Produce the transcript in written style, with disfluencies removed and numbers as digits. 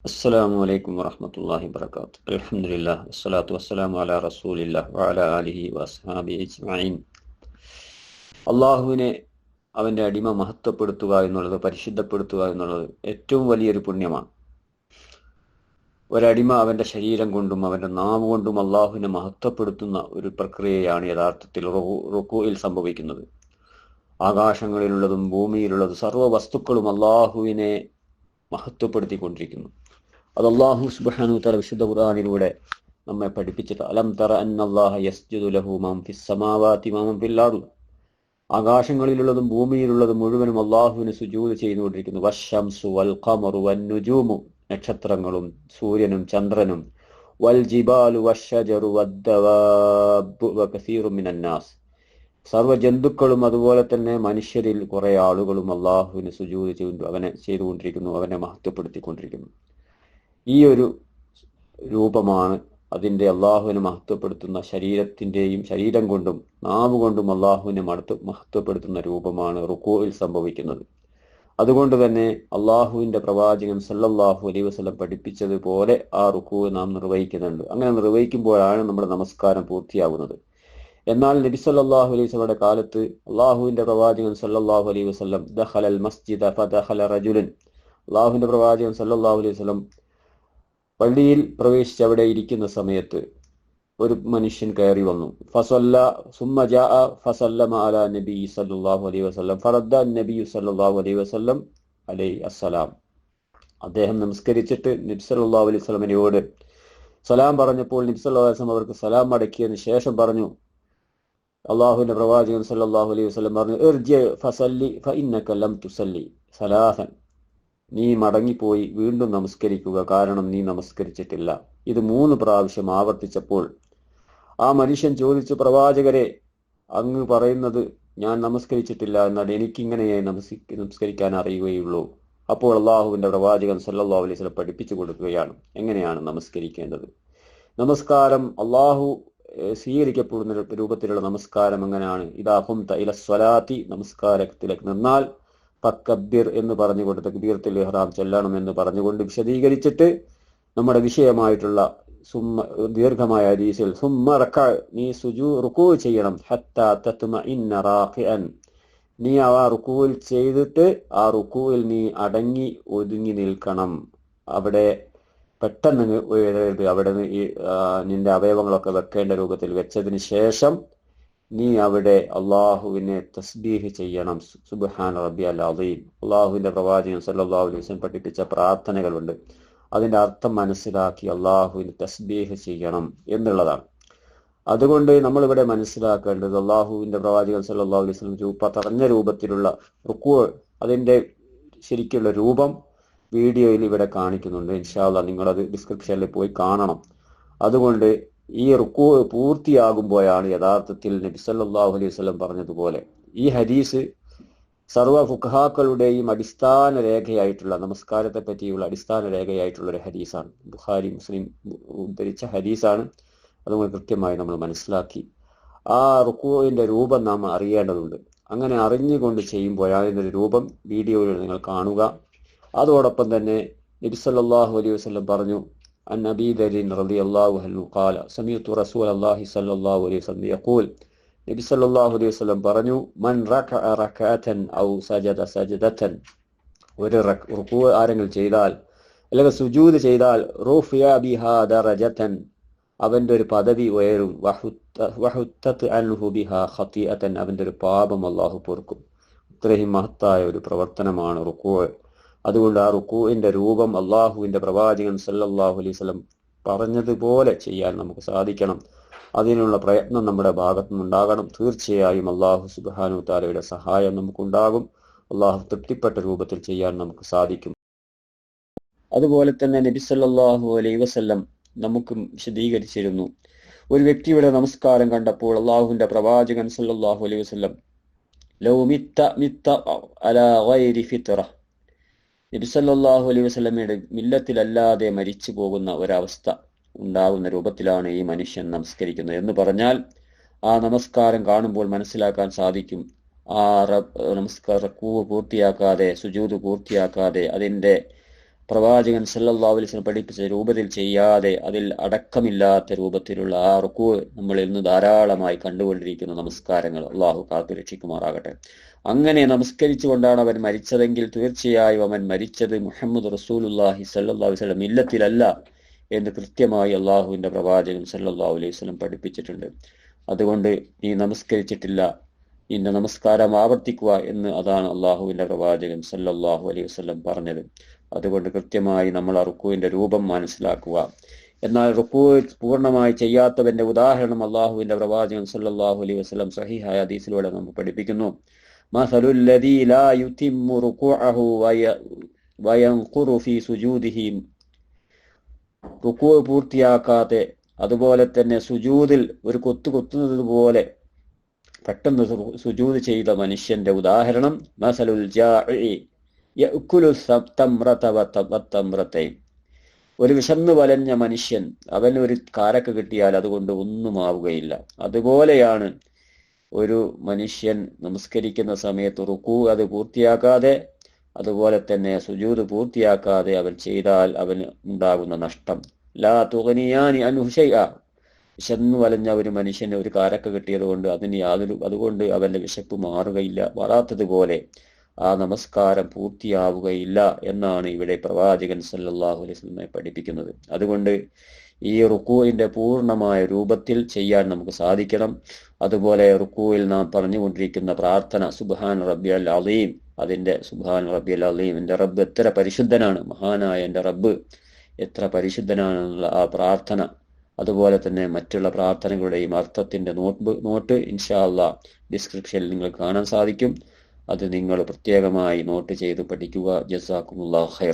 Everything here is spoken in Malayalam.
അസ്സലാമു അലൈക്കും വറഹ്മത്തുള്ളാഹി വബറകാതുഹു. അൽഹംദുലില്ലാഹ് വസ്സലാത്തു വസ്സലാമു അലാ റസൂലില്ലാഹി വഅലാ ആലിഹി വഅസ്ഹാബിഹി അജ്മഈൻ. അള്ളാഹുവിനെ അവൻ്റെ അടിമ മഹത്വപ്പെടുത്തുക എന്നുള്ളത്, പരിശുദ്ധപ്പെടുത്തുക എന്നുള്ളത് ഏറ്റവും വലിയൊരു പുണ്യമാണ്. ഒരടിമ അവൻ്റെ ശരീരം കൊണ്ടും അവൻ്റെ നാവ് കൊണ്ടും അള്ളാഹുവിനെ മഹത്വപ്പെടുത്തുന്ന ഒരു പ്രക്രിയയാണ് യഥാർത്ഥത്തിൽ റുകൂഇൽ സംഭവിക്കുന്നത്. ആകാശങ്ങളിലുള്ളതും ഭൂമിയിലുള്ളതും സർവ്വ വസ്തുക്കളും അള്ളാഹുവിനെ മഹത്വപ്പെടുത്തിക്കൊണ്ടിരിക്കുന്നു. അത് അല്ലാഹു സുബ്ഹാനഹു വ തആല വിശുദ്ധ ഖുർആനിലൂടെ നമ്മെ പഠിപ്പിച്ചിട്ട്, അലം തറ അന്നല്ലാഹ യസ്ജുദു ലഹു മൻ ഫിസ് സമാവാതി വ മൻ ഫിൽ അർദ്, ആകാശങ്ങളിലുള്ളതും ഭൂമിയിലുള്ളതും മുഴുവനും അള്ളാഹുവിന് സുജൂദ് ചെയ്തുകൊണ്ടിരിക്കുന്നു. വശംസു വൽ ഖമറു വൻ നുജൂമു, നക്ഷത്രങ്ങളും സൂര്യനും ചന്ദ്രനും, വൽ ജിബാലു വശജറു വദ്ദവാബു വകസീറു മിനൻ നാസ്, സർവ്വ ജന്തുക്കളും അതുപോലെ തന്നെ മനുഷ്യരിൽ കുറെ ആളുകളും അള്ളാഹുവിന് സുജൂദ് ചെയ്തുകൊണ്ടിരിക്കുന്നു, അവനെ മഹത്വപ്പെടുത്തിക്കൊണ്ടിരിക്കുന്നു. ഈ ഒരു രൂപമാണ് അതിൻ്റെ അള്ളാഹുവിനെ മഹത്വപ്പെടുത്തുന്ന ശരീരം കൊണ്ടും നാവ് കൊണ്ടും അള്ളാഹുവിനെ മഹത്വപ്പെടുത്തുന്ന രൂപമാണ് റുകൂഇൽ സംഭവിക്കുന്നത്. അതുകൊണ്ട് തന്നെ അള്ളാഹുവിൻ്റെ പ്രവാചകൻ സല്ലല്ലാഹു അലൈഹി വസല്ലം പഠിപ്പിച്ചതുപോലെ ആ റുകൂ നാം നിർവഹിക്കുന്നുണ്ട്. അങ്ങനെ നിർവഹിക്കുമ്പോഴാണ് നമ്മുടെ നമസ്കാരം പൂർത്തിയാകുന്നത്. എന്നാൽ നബി സല്ലല്ലാഹു അലൈഹി വസല്ലമയുടെ കാലത്ത് അള്ളാഹുവിൻ്റെ പ്രവാചകൻ സല്ലല്ലാഹു അലൈഹി വസല്ലം ദഖലൽ മസ്ജിദ ഫദഖല റജുലുൻ, അള്ളാഹുവിൻ്റെ പ്രവാചകൻ സല്ലല്ലാഹു അലൈഹി വസല്ലം പള്ളിയിൽ പ്രവേശിച്ച് അവിടെ ഇരിക്കുന്ന സമയത്ത് ഒരു മനുഷ്യൻ കയറി വന്നു. ഫസല്ല സുമ്മ ജാഅ ഫസല്ലമ അലാ നബി സല്ലല്ലാഹു അലൈഹി വസല്ലം ഫറദ്ദ നബി സല്ലല്ലാഹു അലൈഹി വസല്ലം അലൈഹി അസ്സലാം. അദ്ദേഹം നമസ്കരിച്ചിട്ട് നബി സല്ലല്ലാഹു അലൈഹി വസല്ലമയോട് സലാം പറഞ്ഞപ്പോൾ നബി സല്ലല്ലാഹു അലൈഹി വസല്ലം അവർക്ക് സലാം മടക്കിയതിന് ശേഷം പറഞ്ഞു, അള്ളാഹുവിന്റെ പ്രവാചകൻ സല്ലല്ലാഹു അലൈഹി വസല്ലം പറഞ്ഞു, ഇർജി ഫസല്ലി ഫഇന്നക ലം തുസല്ലി സലാസൻ, നീ മടങ്ങിപ്പോയി വീണ്ടും നമസ്കരിക്കുക, കാരണം നീ നമസ്കരിച്ചിട്ടില്ല. ഇത് 3 പ്രാവശ്യം ആവർത്തിച്ചപ്പോൾ ആ മനുഷ്യൻ ചോദിച്ചു, പ്രവാചകരെ, അങ്ങ് പറയുന്നത് ഞാൻ നമസ്കരിച്ചിട്ടില്ല, എന്നാൽ എനിക്കിങ്ങനെയായി നമസ്കരിക്കാൻ അറിയുകയുള്ളൂ. അപ്പോൾ അള്ളാഹുവിന്റെ പ്രവാചകൻ സല്ലല്ലാഹു അലൈഹി വസല്ലം പഠിപ്പിച്ചു കൊടുക്കുകയാണ് എങ്ങനെയാണ് നമസ്കരിക്കേണ്ടത്. നമസ്കാരം അള്ളാഹു സ്വീകരിക്കപ്പെടുന്ന രൂപത്തിലുള്ള നമസ്കാരം എങ്ങനെയാണ്? ഇദാ ഖുംത ഇല സ്വലാത്തി, നമസ്കാരത്തിലേക്ക് നിന്നാൽ ഫക്കബ്ബിർ എന്ന് പറഞ്ഞുകൊണ്ട് തക്ബീറത്തുൽ ഇഹ്റാം ചൊല്ലണം എന്ന് പറഞ്ഞുകൊണ്ട് വിശദീകരിച്ചിട്ട് നമ്മുടെ വിഷയമായിട്ടുള്ള ദീർഘമായ ഹദീസിൽ സുമ്മ റക്അ, നീ റുകൂ ചെയ്യണം, ഹത്താ തത്മഇന്ന റാഖിഅൻ, നീ ആ റുകൂൽ ചെയ്തിട്ട് ആ റുകൂയിൽ നീ അടങ്ങി ഒതുങ്ങി നിൽക്കണം. അവിടെ പെട്ടെന്ന് എഴുതരുത്. അവിടെ നിന്റെ അവയവങ്ങളൊക്കെ വെക്കേണ്ട രൂപത്തിൽ വെച്ചതിന് ശേഷം നീ അവിടെ അള്ളാഹുവിനെ തസ്ബീഹ് ചെയ്യണം. സുബ്ഹാന റബ്ബിയൽ അസീം. അള്ളാഹുവിന്റെ പ്രവാചകൻ സല്ലല്ലാഹു അലൈഹി വസല്ലം പഠിപ്പിച്ച പ്രാർത്ഥനകളുണ്ട്. അതിന്റെ അർത്ഥം മനസ്സിലാക്കി അള്ളാഹുവിന് തസ്ബീഹ് ചെയ്യണം എന്നുള്ളതാണ്. അതുകൊണ്ട് നമ്മളിവിടെ മനസ്സിലാക്കേണ്ടത്, അള്ളാഹുവിന്റെ പ്രവാചകൻ സല്ലല്ലാഹു അലൈഹി വസല്ലം പറഞ്ഞ രൂപത്തിലുള്ള റുകൂ, അതിന്റെ ശരിക്കുള്ള രൂപം വീഡിയോയിൽ ഇവിടെ കാണിക്കുന്നുണ്ട്. ഇൻഷാ അല്ലാഹ് നിങ്ങളത് ഡിസ്ക്രിപ്ഷനിൽ പോയി കാണണം. അതുകൊണ്ട് ഈ റുകൂ പൂർത്തിയാകുമ്പോഴാണ് യഥാർത്ഥത്തിൽ നബി സല്ലല്ലാഹു അലൈഹി വസല്ലം പറഞ്ഞതുപോലെ ഈ ഹദീസ് സർവ്വ ഫുഖഹാക്കളുടെയും അടിസ്ഥാന രേഖയായിട്ടുള്ള, നമസ്കാരത്തെ പറ്റിയുള്ള അടിസ്ഥാന രേഖയായിട്ടുള്ള ഒരു ഹദീസാണ്. ബുഖാരി മുസ്ലിം ഉദ്ധരിച്ച ഹദീസാണ്. അതുകൊണ്ട് കൃത്യമായി നമ്മൾ മനസ്സിലാക്കി ആ റുകൂഇന്റെ രൂപം നാം അറിയേണ്ടതുണ്ട്. അങ്ങനെ അറിഞ്ഞുകൊണ്ട് ചെയ്യുമ്പോഴാണ് ഇതിന്റെ രൂപം വീഡിയോയിൽ നിങ്ങൾ കാണുക. അതോടൊപ്പം തന്നെ നബി സല്ലല്ലാഹു അലൈഹി വസല്ലം പറഞ്ഞു, عن أبي ذر رضي الله عنه قال سمعت رسول الله صلى الله عليه وسلم يقول, നബി സല്ലല്ലാഹു അലൈഹി വസല്ലം പറഞ്ഞു, മൻ റകഅ റകഅതൻ ഔ സജദ സജദതൻ, ഒരു റുകൂ ആരെങ്കിലും ചെയ്താൽ അല്ലെങ്കിൽ സുജൂദ് ചെയ്താൽ, റുഫിയ ബിഹാ ദറജതൻ, അവന്റെ ഒരു പദവി ഉയരും, വഹുത്തത് അൻഹു ബിഹാ ഖതിഅതൻ, അവന്റെ ഒരു പാപം അല്ലാഹു പൊറുക്കും. ഇത്രയും മഹത്തായ ഒരു പ്രവർത്തനമാണ് റുകൂ. അതുകൊണ്ട് ആ റുകൂഇന്റെ രൂപം അള്ളാഹുവിന്റെ പ്രവാചകൻ സല്ലല്ലാഹു അലൈഹി വസല്ലം പറഞ്ഞതുപോലെ ചെയ്യാൻ നമുക്ക് സാധിക്കണം. അതിനുള്ള പ്രയത്നം നമ്മുടെ ഭാഗത്തു നിന്നുണ്ടാകണം. തീർച്ചയായും അള്ളാഹു സുബ്ഹാനഹു തആലയുടെ സഹായം നമുക്കുണ്ടാകും. അള്ളാഹു തൃപ്തിപ്പെട്ട രൂപത്തിൽ ചെയ്യാൻ നമുക്ക് സാധിക്കും. അതുപോലെ തന്നെ നബി സല്ലല്ലാഹു അലൈഹി വസല്ലം നമുക്ക് വിശദീകരിച്ചിരുന്നു. ഒരു വ്യക്തിയുടെ നമസ്കാരം കണ്ടപ്പോൾ അള്ളാഹുവിന്റെ പ്രവാചകൻ സല്ലല്ലാഹു അലൈഹി വസല്ലം, ലൗ മിത്ത അലാ ഗൈരി ഫിത്ര, നബി സല്ലല്ലാഹു അലൈഹി വസല്ലമയുടെ മില്ലത്തിലല്ലാതെ മരിച്ചു പോകുന്ന ഒരവസ്ഥ ഉണ്ടാകുന്ന രൂപത്തിലാണ് ഈ മനുഷ്യൻ നമസ്കരിക്കുന്നത് എന്ന് പറഞ്ഞാൽ, ആ നമസ്കാരം കാണുമ്പോൾ മനസ്സിലാക്കാൻ സാധിക്കും, ആ നമസ്കാര റുകൂ പൂർത്തിയാക്കാതെ, സുജൂദ് പൂർത്തിയാക്കാതെ, അതിൻ്റെ പ്രവാചകൻ സല്ലല്ലാഹു അലൈഹി വസല്ലം പഠിപ്പിച്ച രൂപത്തിൽ ചെയ്യാതെ അതിൽ അടക്കമില്ലാത്ത രൂപത്തിലുള്ള ആ റുക്കൂ നമ്മളിൽ നിന്ന് ധാരാളമായി കണ്ടുകൊണ്ടിരിക്കുന്ന നമസ്കാരങ്ങൾ അള്ളാഹു കാത്തു രക്ഷിക്കുമാറാകട്ടെ. അങ്ങനെ നമസ്കരിച്ചുകൊണ്ടാണ് അവൻ മരിച്ചതെങ്കിൽ തീർച്ചയായും അവൻ മരിച്ചത് മുഹമ്മദ് റസൂലുള്ളാഹി സല്ലല്ലാഹു അലൈഹി വസല്ലം മില്ലത്തിലല്ല എന്ന് കൃത്യമായി അള്ളാഹുവിന്റെ പ്രവാചകൻ സല്ലല്ലാഹു അലൈഹി വസല്ലം പഠിപ്പിച്ചിട്ടുണ്ട്. അതുകൊണ്ട് നീ നമസ്കരിച്ചിട്ടില്ല, നിന്റെ നമസ്കാരം ആവർത്തിക്കുക എന്ന് അതാണ് അള്ളാഹുവിന്റെ പ്രവാചകൻ സല്ലല്ലാഹു അലൈഹി വസല്ലം പറഞ്ഞത്. അതുകൊണ്ട് കൃത്യമായി നമ്മൾ ആ റുക്കൂവിന്റെ രൂപം മനസ്സിലാക്കുക. എന്നാൽ റുക്കൂ പൂർണ്ണമായി ചെയ്യാത്തവന്റെ ഉദാഹരണം അള്ളാഹുവിന്റെ പ്രവാചകൻ സല്ലല്ലാഹു അലൈഹി വസല്ലം സഹീഹായ ഹദീസിലൂടെ നമുക്ക് പഠിപ്പിക്കുന്നു. മസലുൽ ലദീ ലാ യുതിമ്മു റുകൂഅഹു വയൻഖുറു ഫീ സുജൂദിഹി, റുക്കൂ പൂർത്തിയാക്കാതെ അതുപോലെ തന്നെ സുജൂദിൽ ഒരു കൊത്തുന്നത് പോലെ പെട്ടെന്ന് സുജൂദ് ചെയ്ത മനുഷ്യന്റെ ഉദാഹരണം മസലുൽ ജാഇ യഅ്കുലു തംറത വതംറതൈൻ, ഒരു വിശന്നു വലഞ്ഞ മനുഷ്യൻ അവന് ഒരു കാരക്ക കിട്ടിയാൽ അതുകൊണ്ട് ഒന്നും ആവുകയില്ല. അതുപോലെയാണ് ഒരു മനുഷ്യൻ നമസ്കരിക്കുന്ന സമയത്ത് റുക്കൂ അത് പൂർത്തിയാക്കാതെ അതുപോലെ തന്നെ സുജൂദ് പൂർത്തിയാക്കാതെ അവൻ ചെയ്താൽ അവന് ഉണ്ടാകുന്ന നഷ്ടം. ലാ തുഗ്നിയാനി അൻഹു ശൈഅ, വിശന്നു വലഞ്ഞ ഒരു മനുഷ്യന് ഒരു കാരക്ക കിട്ടിയത് കൊണ്ട് അതുകൊണ്ട് അവന്റെ വിശപ്പ് മാറുകയില്ല. വരാത്തതുപോലെ ആ നമസ്കാരം പൂർത്തിയാവുകയില്ല എന്നാണ് ഇവിടെ പ്രവാചകൻ സല്ലല്ലാഹു അലൈഹി വസല്ലം പഠിപ്പിക്കുന്നത്. അതുകൊണ്ട് ഈ റുക്കൂവിന്റെ പൂർണ്ണമായ രൂപത്തിൽ ചെയ്യാൻ നമുക്ക് സാധിക്കണം. അതുപോലെ റുക്കൂവിൽ നാം പറഞ്ഞുകൊണ്ടിരിക്കുന്ന പ്രാർത്ഥന സുബ്ഹാൻ റബ്ബിയൽ അലീം, അതിന്റെ സുബ്ഹാൻ റബ്ബിയൽ അലീം, എൻ്റെ റബ്ബ് എത്ര പരിശുദ്ധനാണ്, മഹാനായ എൻ്റെ റബ്ബ് എത്ര പരിശുദ്ധനാണെന്നുള്ള ആ പ്രാർത്ഥന, അതുപോലെ തന്നെ മറ്റുള്ള പ്രാർത്ഥനകളുടെയും അർത്ഥത്തിന്റെ നോട്ട് ഇൻഷാ അല്ലാഹ് ഡിസ്ക്രിപ്ഷനിൽ നിങ്ങൾക്ക് കാണാൻ സാധിക്കും. അത് നിങ്ങൾ പ്രത്യേകമായി നോട്ട് ചെയ്ത് പഠിക്കുക. ജസാക്കുമുല്ലാഹു ഖൈറൻ.